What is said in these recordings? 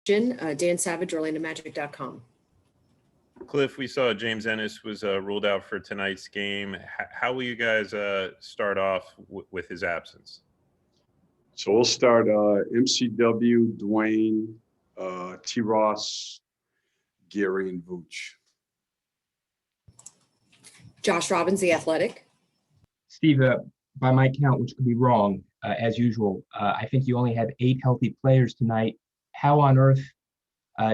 Dan Savage, OrlandoMagic.com. Cliff, we saw James Ennis was ruled out for tonight's game. How will you guys start off with his absence? So we'll start MCW, Dwayne, T. Ross, Gary, and Vooch. Josh Robbins, The Athletic. Steve, by my count, which could be wrong, as usual, I think you only have 8 healthy players tonight. How on earth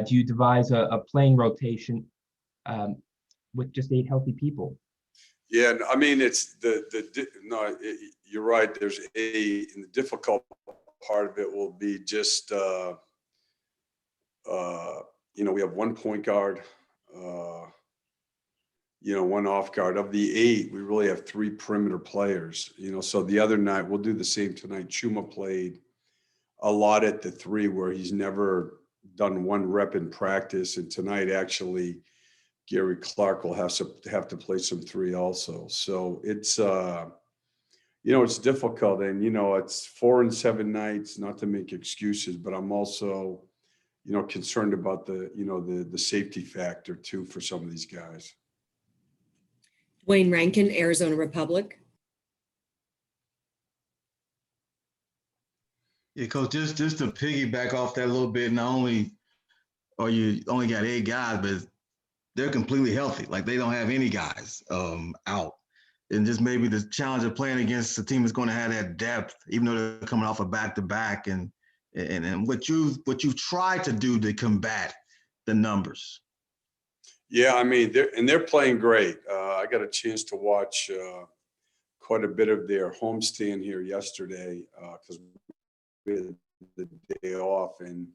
do you devise a playing rotation with just 8 healthy people? Yeah, I mean, it's you're right. There's and the difficult part of it will be just, we have 1 point guard, 1 off guard. Of the 8, we really have 3 perimeter players, so the other night, we'll do the same tonight. Chuma played a lot at the 3 where he's never done 1 rep in practice. And tonight, actually, Gary Clark will have to play some 3 also. So it's, it's difficult, and, it's 4 and 7 nights, not to make excuses, but I'm also, concerned about the safety factor too for some of these guys. Dwayne Rankin, Arizona Republic. Yeah, Coach, just to piggyback off that a little bit, not only are you only got 8 guys, but they're completely healthy. Like, they don't have any guys out. And just maybe the challenge of playing against a team that's going to have that depth, even though they're coming off a back-to-back, and what you've tried to do to combat the numbers. Yeah, I mean, they're playing great. I got a chance to watch quite a bit of their homestand here yesterday because we had the day off, and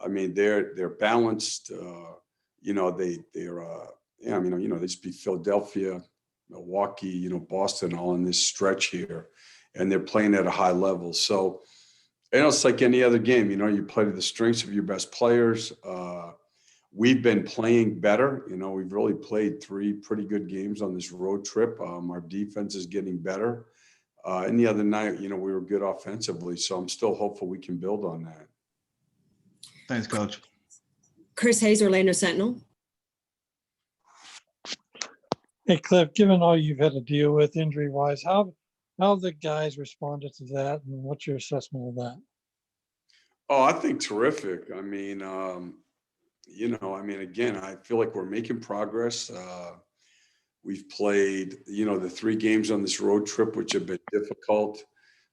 I mean, they're balanced. They just beat Philadelphia, Milwaukee, Boston, all in this stretch here, and they're playing at a high level. So, it's like any other game. You play to the strengths of your best players. We've been playing better. We've really played 3 pretty good games on this road trip. Our defense is getting better. And the other night, we were good offensively. So I'm still hopeful we can build on that. Thanks, Coach. Chris Hayes, Orlando Sentinel. Hey, Cliff, given all you've had to deal with injury-wise, how have the guys responded to that, and what's your assessment of that? Oh, I think terrific. I mean, again, I feel like we're making progress. We've played, the 3 games on this road trip, which have been difficult.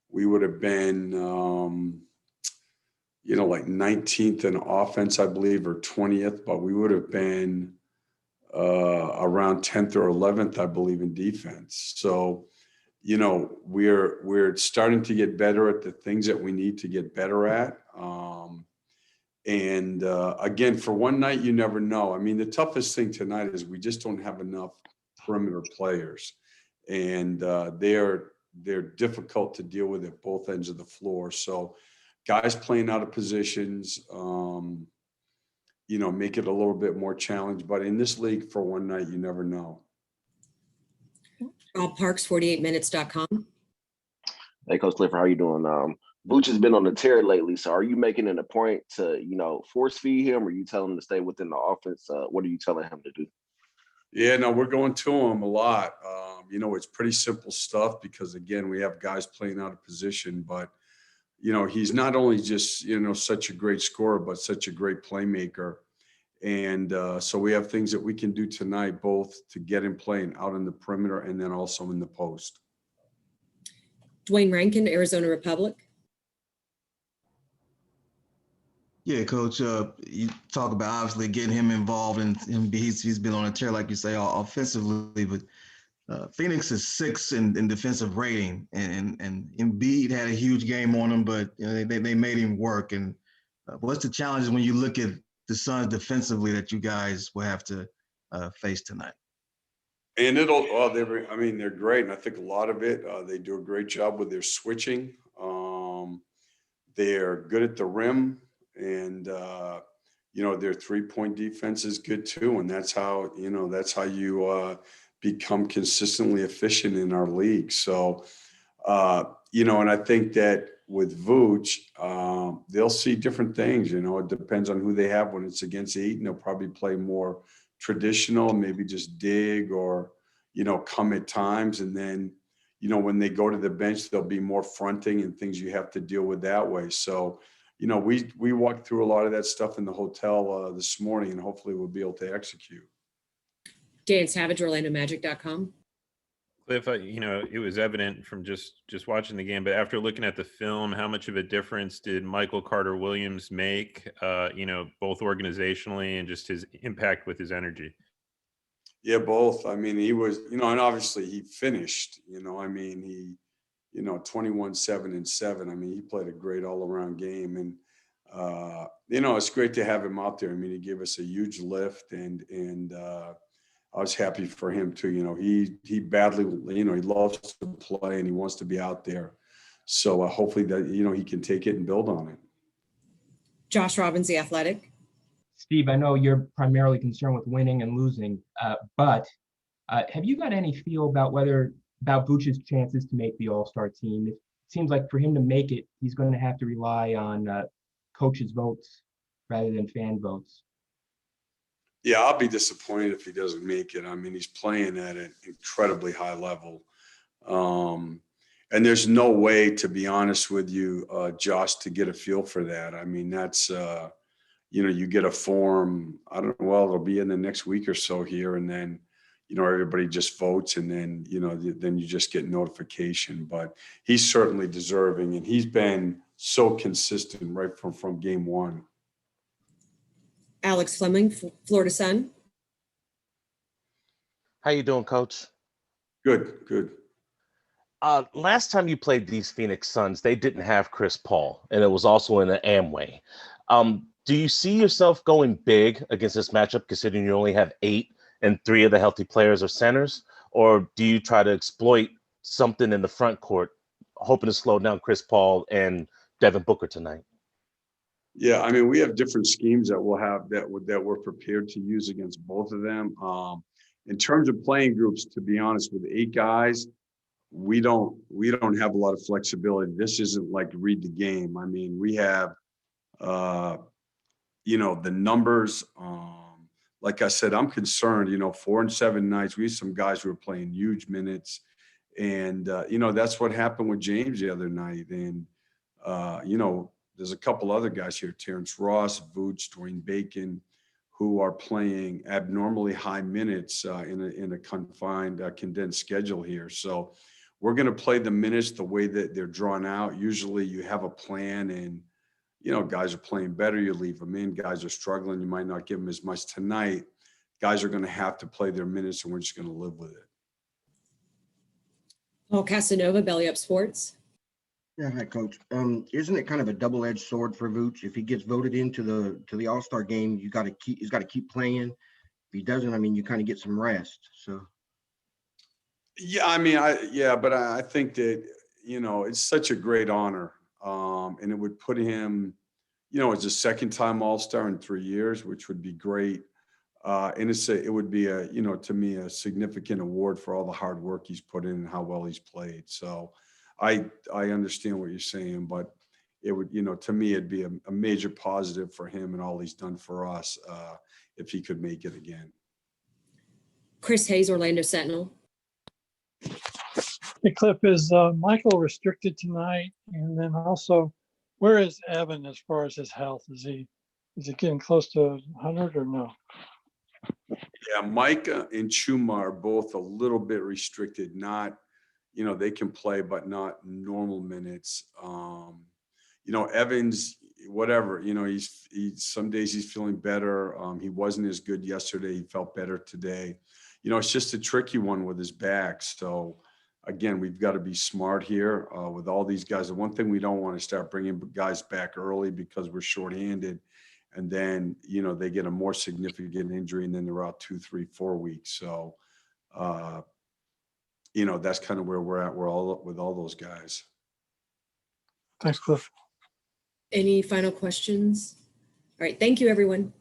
We would have been, like 19th in offense, I believe, or 20th, but we would have been around 10th or 11th, I believe, in defense. So, we're starting to get better at the things that we need to get better at. Again, for one night, you never know. I mean, the toughest thing tonight is we just don't have enough perimeter players, and they're difficult to deal with at both ends of the floor. So guys playing out of positions, make it a little bit more challenged. But in this league, for one night, you never know. Rob Parks, 48minutes.com. Hey, Coach Clifford, how you doing? Vooch has been on the tear lately, so are you making it a point to, force feed him, or are you telling him to stay within the offense? What are you telling him to do? Yeah, no, we're going to him a lot. It's pretty simple stuff because, again, we have guys playing out of position, but, he's not only just, such a great scorer, but such a great playmaker. And so we have things that we can do tonight, both to get him playing out in the perimeter and then also in the post. Dwayne Rankin, Arizona Republic. Yeah, Coach, you talk about obviously getting him involved, and he's been on a tear, like you say, offensively, but Phoenix is 6th in defensive rating, and Embiid had a huge game on him, but they made him work. And what's the challenges when you look at the Suns defensively that you guys will have to face tonight? And they're great. And I think a lot of it, they do a great job with their switching. They're good at the rim, and, their 3-point defense is good too. And that's how you become consistently efficient in our league. So, and I think that, with Vooch, they'll see different things. You know, it depends on who they have when it's against Eaton. They'll probably play more traditional, maybe just dig or, you know, come at times. And then, you know, when they go to the bench, they'll be more fronting and things you have to deal with that way. So, you know, we walked through a lot of that stuff in the hotel this morning, and hopefully we'll be able to execute. Dan Savage, OrlandoMagic.com. Cliff, you know, it was evident from just watching the game, but after looking at the film, how much of a difference did Michael Carter-Williams make, you know, both organizationally and just his impact with his energy? Yeah, both. I mean, he was, you know, and obviously he finished, you know, I mean, you know, 21, 7 and 7. I mean, he played a great all around game, and, you know, it's great to have him out there. I mean, he gave us a huge lift, and I was happy for him too. You know, he badly, you know, he loves to play and he wants to be out there. So hopefully that, you know, he can take it and build on it. Josh Robbins, The Athletic. Steve, I know you're primarily concerned with winning and losing, but have you got any feel about Vooch's chances to make the All-Star team? It seems like for him to make it, he's going to have to rely on coaches' votes rather than fan votes. Yeah, I'll be disappointed if he doesn't make it. I mean, he's playing at an incredibly high level. And there's no way, to be honest with you, Josh, to get a feel for that. I mean, that's, you know, you get a form, I don't know, well, it'll be in the next week or so here. And then, you know, everybody just votes, and then, you know, then you just get notification. But he's certainly deserving, and he's been so consistent right from game one. Alex Fleming, Florida Sun. How you doing, Coach? Good. Last time you played these Phoenix Suns, they didn't have Chris Paul, and it was also in the Amway. Do you see yourself going big against this matchup, considering you only have 8 and 3 of the healthy players are centers? Or do you try to exploit something in the front court, hoping to slow down Chris Paul and Devin Booker tonight? Yeah, I mean, we have different schemes that we'll have that we're prepared to use against both of them. In terms of playing groups, to be honest, with 8 guys, we don't have a lot of flexibility. This isn't like read the game. I mean, we have, you know, the numbers. Like I said, I'm concerned. You know, 4 and 7 nights. We have some guys who are playing huge minutes, and you know, that's what happened with James the other night. And you know, there's a couple other guys here, Terrence Ross, Vooch, Dwayne Bacon, who are playing abnormally high minutes in a confined, condensed schedule here. So we're going to play the minutes the way that they're drawn out. Usually you have a plan, and, you know, guys are playing better, you leave them in. Guys are struggling, you might not give them as much tonight. Guys are going to have to play their minutes, and we're just going to live with it. Paul Casanova, Belly Up Sports. Yeah, hi, Coach. Isn't it kind of a double-edged sword for Vooch? If he gets voted into the All-Star game, he's got to keep playing. If he doesn't, I mean, you kind of get some rest. So. Yeah, I mean, I think that, you know, it's such a great honor, and it would put him, you know, as a second-time All-Star in 3 years, which would be great. And it would be you know, to me, a significant award for all the hard work he's put in and how well he's played. So I understand what you're saying, but it would, you know, to me, it'd be a major positive for him and all he's done for us if he could make it again. Chris Hayes, Orlando Sentinel. Hey, Cliff, is Michael restricted tonight? And then also, where is Evan as far as his health? Is he getting close to 100 or no? Yeah, Micah and Chuma are both a little bit restricted. Not, you know, they can play, but not normal minutes. You know, Evans, whatever, you know, he's some days he's feeling better. He wasn't as good yesterday. He felt better today. You know, it's just a tricky one with his back. So again, we've got to be smart here with all these guys. The one thing we don't want to start bringing guys back early because we're shorthanded, and then, you know, they get a more significant injury and then they're out 2, 3, 4 weeks. So, you know, that's kind of where we're at. We're all with all those guys. Thanks, Cliff. Any final questions? All right. Thank you, everyone.